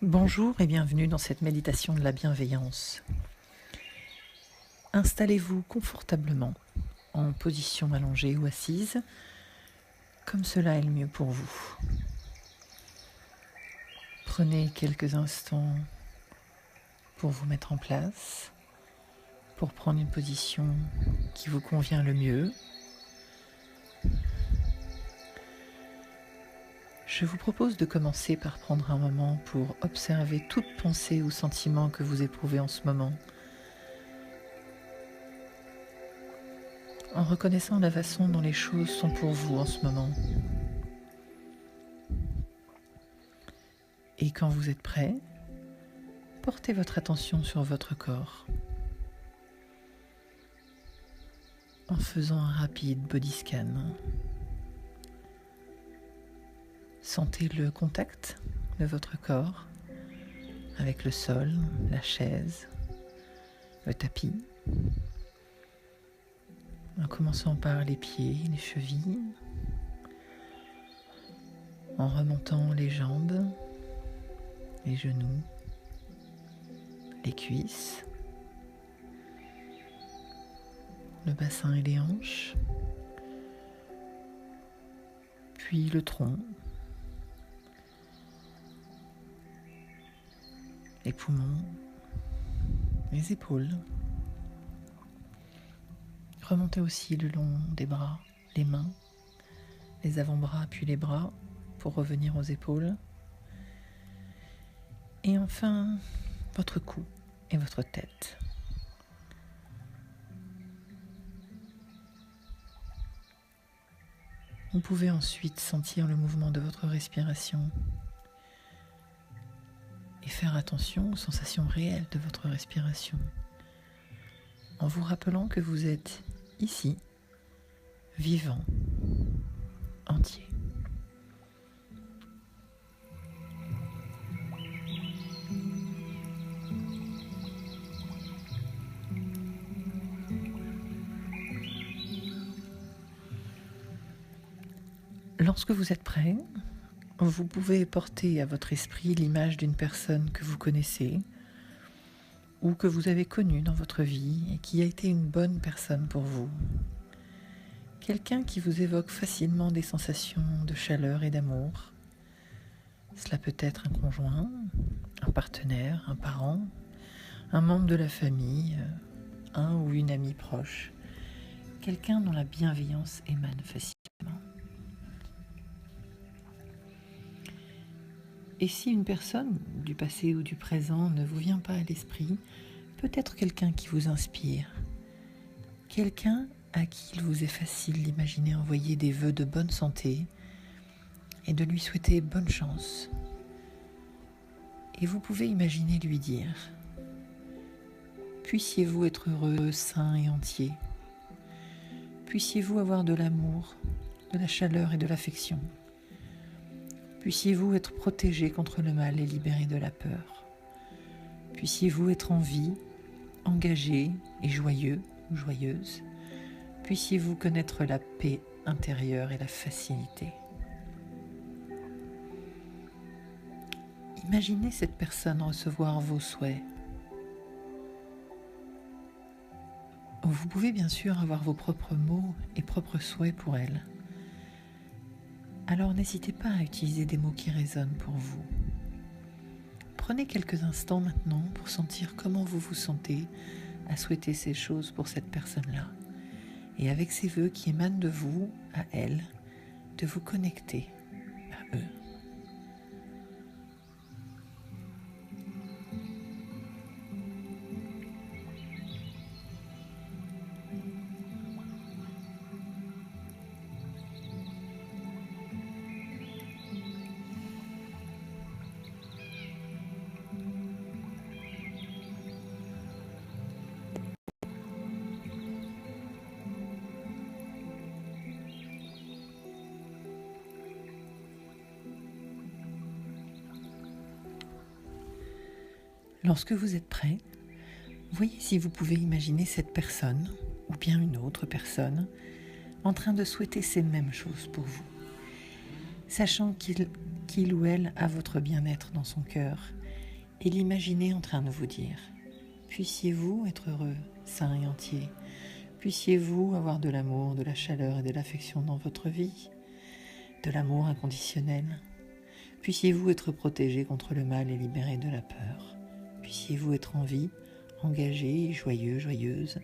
Bonjour et bienvenue dans cette méditation de la bienveillance. Installez-vous confortablement en position allongée ou assise, comme cela est le mieux pour vous. Prenez quelques instants pour vous mettre en place, pour prendre une position qui vous convient le mieux. Je vous propose de commencer par prendre un moment pour observer toute pensée ou sentiment que vous éprouvez en ce moment, en reconnaissant la façon dont les choses sont pour vous en ce moment. Et quand vous êtes prêt, portez votre attention sur votre corps en faisant un rapide body scan. Sentez le contact de votre corps avec le sol, la chaise, le tapis, en commençant par les pieds, les chevilles, en remontant les jambes, les genoux, les cuisses, le bassin et les hanches, puis le tronc, les poumons, les épaules. Remontez aussi le long des bras, les mains, les avant-bras puis les bras pour revenir aux épaules. Et enfin, votre cou et votre tête. Vous pouvez ensuite sentir le mouvement de votre respiration et faire attention aux sensations réelles de votre respiration, en vous rappelant que vous êtes ici, vivant, entier. Lorsque vous êtes prêt, vous pouvez porter à votre esprit l'image d'une personne que vous connaissez ou que vous avez connue dans votre vie et qui a été une bonne personne pour vous. Quelqu'un qui vous évoque facilement des sensations de chaleur et d'amour. Cela peut être un conjoint, un partenaire, un parent, un membre de la famille, un ou une amie proche. Quelqu'un dont la bienveillance émane facilement. Et si une personne du passé ou du présent ne vous vient pas à l'esprit, peut-être quelqu'un qui vous inspire, quelqu'un à qui il vous est facile d'imaginer envoyer des vœux de bonne santé et de lui souhaiter bonne chance. Et vous pouvez imaginer lui dire « Puissiez-vous être heureux, sain et entier. Puissiez-vous avoir de l'amour, de la chaleur et de l'affection. Puissiez-vous être protégé contre le mal et libéré de la peur. Puissiez-vous être en vie, engagé et joyeux ou joyeuse. Puissiez-vous connaître la paix intérieure et la facilité. » Imaginez cette personne recevoir vos souhaits. Vous pouvez bien sûr avoir vos propres mots et propres souhaits pour elle. Alors n'hésitez pas à utiliser des mots qui résonnent pour vous. Prenez quelques instants maintenant pour sentir comment vous vous sentez à souhaiter ces choses pour cette personne-là. Et avec ces vœux qui émanent de vous, à elle, de vous connecter à eux. Lorsque vous êtes prêt, voyez si vous pouvez imaginer cette personne, ou bien une autre personne, en train de souhaiter ces mêmes choses pour vous, sachant qu'il qu'il ou elle a votre bien-être dans son cœur et l'imaginer en train de vous dire « Puissiez-vous être heureux, sain et entier. Puissiez-vous avoir de l'amour, de la chaleur et de l'affection dans votre vie, de l'amour inconditionnel. Puissiez-vous être protégé contre le mal et libéré de la peur. Puissiez-vous être en vie, engagé, joyeux, joyeuse.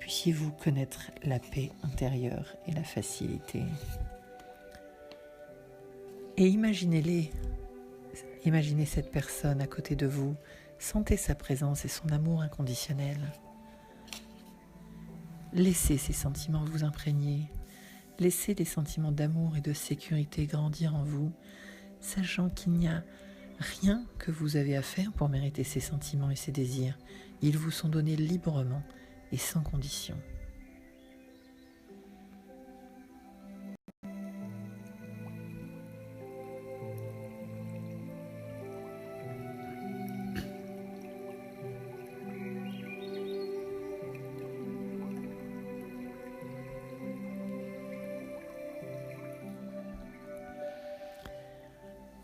Puissiez-vous connaître la paix intérieure et la facilité. » Et imaginez cette personne à côté de vous, sentez sa présence et son amour inconditionnel. Laissez ces sentiments vous imprégner, laissez les sentiments d'amour et de sécurité grandir en vous, sachant qu'il n'y a rien que vous avez à faire pour mériter ces sentiments et ces désirs. Ils vous sont donnés librement et sans condition.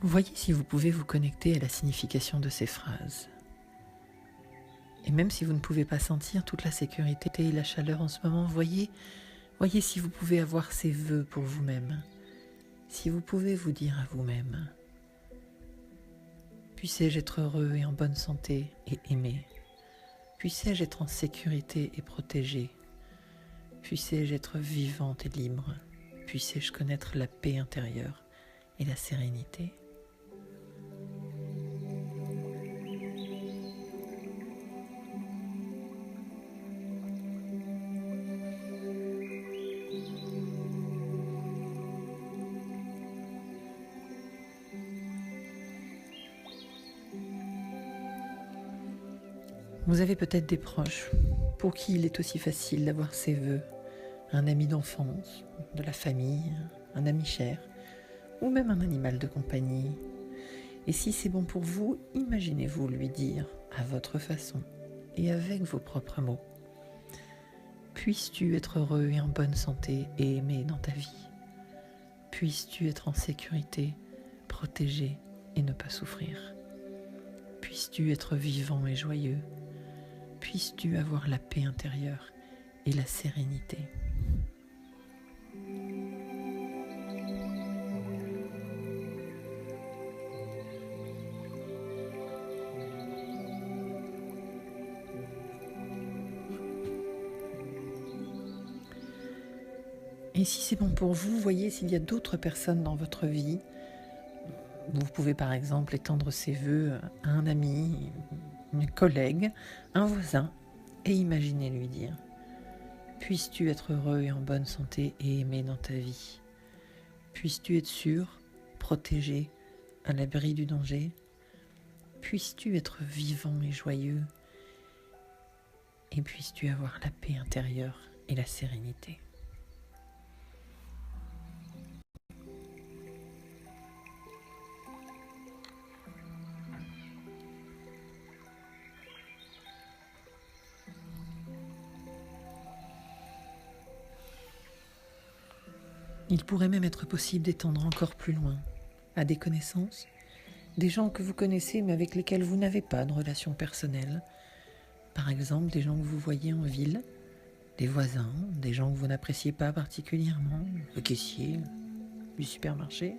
Voyez si vous pouvez vous connecter à la signification de ces phrases. Et même si vous ne pouvez pas sentir toute la sécurité et la chaleur en ce moment, voyez si vous pouvez avoir ces vœux pour vous-même. Si vous pouvez vous dire à vous-même « Puissais-je être heureux et en bonne santé et aimé. Puissais-je être en sécurité et protégé. Puissais-je être vivante et libre. Puissais-je connaître la paix intérieure et la sérénité. » Vous avez peut-être des proches pour qui il est aussi facile d'avoir ces vœux, un ami d'enfance, de la famille, un ami cher, ou même un animal de compagnie. Et si c'est bon pour vous, imaginez-vous lui dire, à votre façon et avec vos propres mots, « Puisses-tu être heureux et en bonne santé et aimé dans ta vie? Puisses-tu être en sécurité, protégé et ne pas souffrir? Puisses-tu être vivant et joyeux? Puisses-tu avoir la paix intérieure et la sérénité. » Et si c'est bon pour vous, voyez s'il y a d'autres personnes dans votre vie. Vous pouvez par exemple étendre ces vœux à un ami, une collègue, un voisin, et imaginez lui dire « Puisses-tu être heureux et en bonne santé et aimé dans ta vie? Puisses-tu être sûr, protégé, à l'abri du danger? Puisses-tu être vivant et joyeux? Et puisses-tu avoir la paix intérieure et la sérénité. » Il pourrait même être possible d'étendre encore plus loin, à des connaissances, des gens que vous connaissez mais avec lesquels vous n'avez pas de relation personnelle. Par exemple, des gens que vous voyez en ville, des voisins, des gens que vous n'appréciez pas particulièrement, le caissier du supermarché.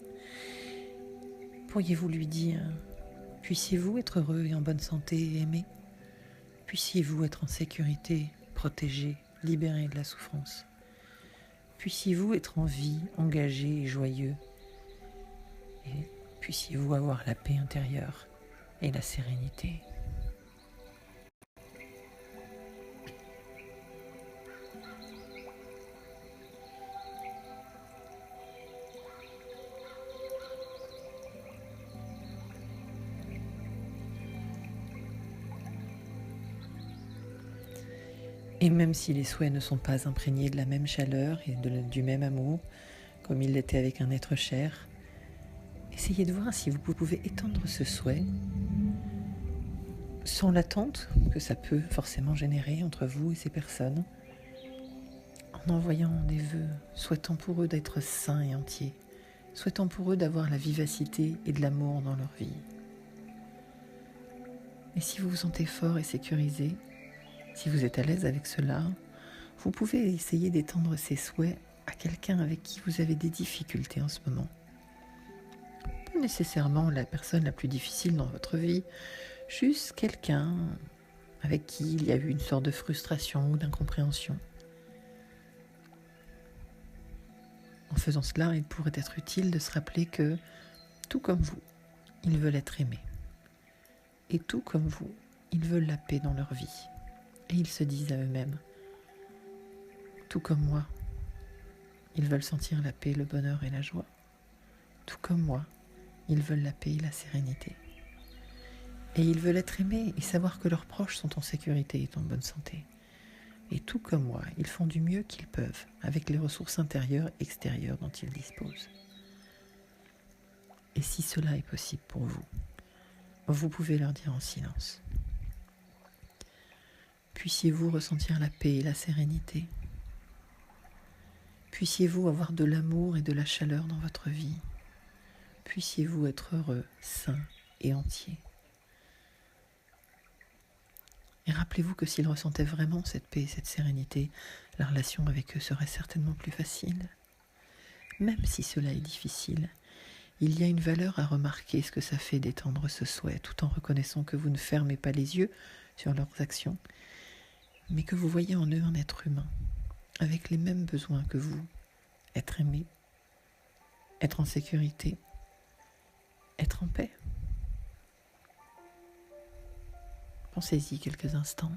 Pourriez-vous lui dire « Puissiez-vous être heureux et en bonne santé et aimé? Puissiez-vous être en sécurité, protégé, libéré de la souffrance? Puissiez-vous être en vie, engagé et joyeux? Et puissiez-vous avoir la paix intérieure et la sérénité. » Et même si les souhaits ne sont pas imprégnés de la même chaleur et du même amour, comme il l'était avec un être cher, essayez de voir si vous pouvez étendre ce souhait sans l'attente que ça peut forcément générer entre vous et ces personnes, en envoyant des vœux, souhaitant pour eux d'être sains et entiers, souhaitant pour eux d'avoir la vivacité et de l'amour dans leur vie. Et si vous vous sentez fort et sécurisé, si vous êtes à l'aise avec cela, vous pouvez essayer d'étendre ces souhaits à quelqu'un avec qui vous avez des difficultés en ce moment. Pas nécessairement la personne la plus difficile dans votre vie, juste quelqu'un avec qui il y a eu une sorte de frustration ou d'incompréhension. En faisant cela, il pourrait être utile de se rappeler que, tout comme vous, ils veulent être aimés. Et tout comme vous, ils veulent la paix dans leur vie. Et ils se disent à eux-mêmes, tout comme moi, ils veulent sentir la paix, le bonheur et la joie. Tout comme moi, ils veulent la paix et la sérénité. Et ils veulent être aimés et savoir que leurs proches sont en sécurité et en bonne santé. Et tout comme moi, ils font du mieux qu'ils peuvent avec les ressources intérieures et extérieures dont ils disposent. Et si cela est possible pour vous, vous pouvez leur dire en silence. Puissiez-vous ressentir la paix et la sérénité. Puissiez-vous avoir de l'amour et de la chaleur dans votre vie. Puissiez-vous être heureux, sain et entier. Et rappelez-vous que s'ils ressentaient vraiment cette paix et cette sérénité, la relation avec eux serait certainement plus facile. Même si cela est difficile, il y a une valeur à remarquer ce que ça fait d'étendre ce souhait, tout en reconnaissant que vous ne fermez pas les yeux sur leurs actions, mais que vous voyez en eux un être humain, avec les mêmes besoins que vous, être aimé, être en sécurité, être en paix. Pensez-y quelques instants.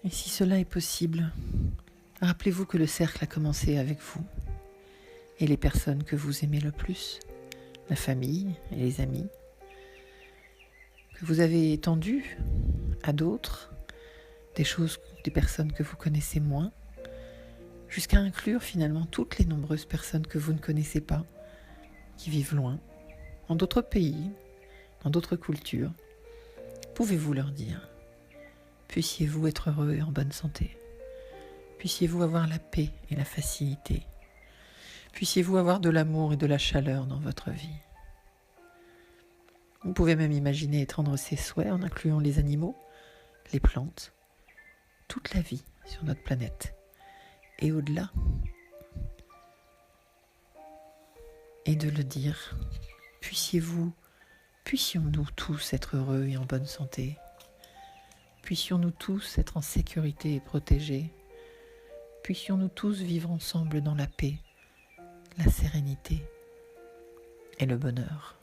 Et si cela est possible, rappelez-vous que le cercle a commencé avec vous et les personnes que vous aimez le plus, la famille et les amis, que vous avez étendu à d'autres, des personnes que vous connaissez moins, jusqu'à inclure finalement toutes les nombreuses personnes que vous ne connaissez pas, qui vivent loin, dans d'autres pays, dans d'autres cultures. Pouvez-vous leur dire, puissiez-vous être heureux et en bonne santé, puissiez-vous avoir la paix et la facilité, puissiez-vous avoir de l'amour et de la chaleur dans votre vie. Vous pouvez même imaginer étendre ces souhaits en incluant les animaux, les plantes, toute la vie sur notre planète et au-delà. Et de le dire, puissions-nous tous être heureux et en bonne santé, puissions-nous tous être en sécurité et protégés, puissions-nous tous vivre ensemble dans la paix, la sérénité et le bonheur.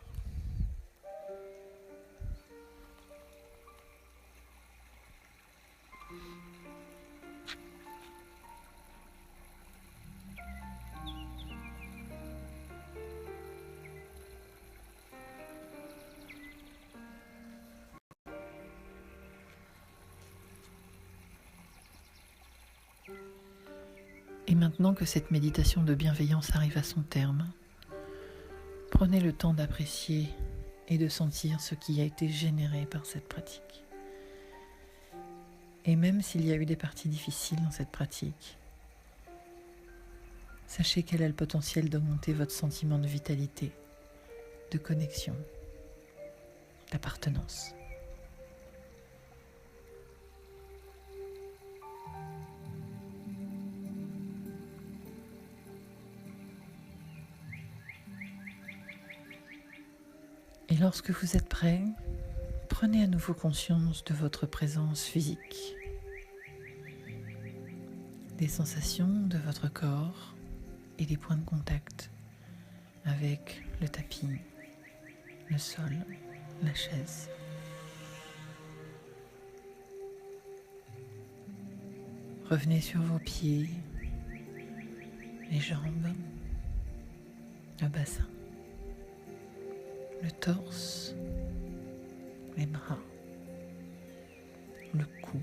Et maintenant que cette méditation de bienveillance arrive à son terme, prenez le temps d'apprécier et de sentir ce qui a été généré par cette pratique. Et même s'il y a eu des parties difficiles dans cette pratique, sachez qu'elle a le potentiel d'augmenter votre sentiment de vitalité, de connexion, d'appartenance. Et lorsque vous êtes prêt, prenez à nouveau conscience de votre présence physique, des sensations de votre corps et des points de contact avec le tapis, le sol, la chaise. Revenez sur vos pieds, les jambes, le bassin, le torse, les bras, le cou,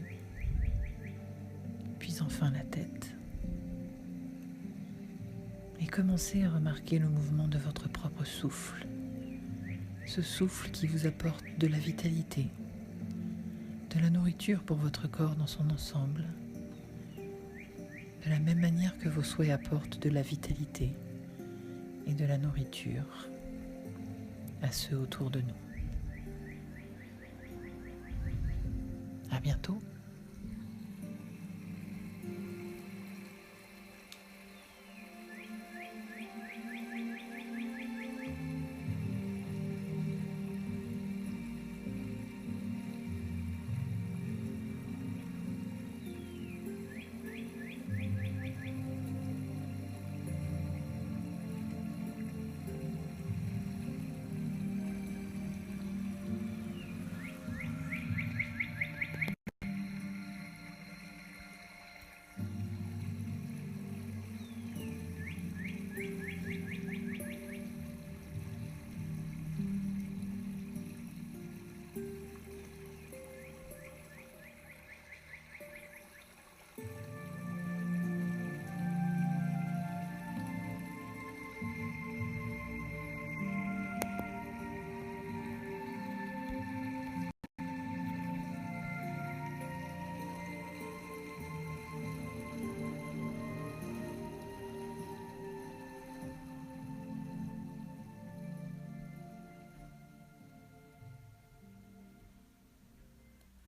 enfin la tête et commencez à remarquer le mouvement de votre propre souffle. Ce souffle qui vous apporte de la vitalité, de la nourriture pour votre corps dans son ensemble, de la même manière que vos souhaits apportent de la vitalité et de la nourriture à ceux autour de nous. À bientôt.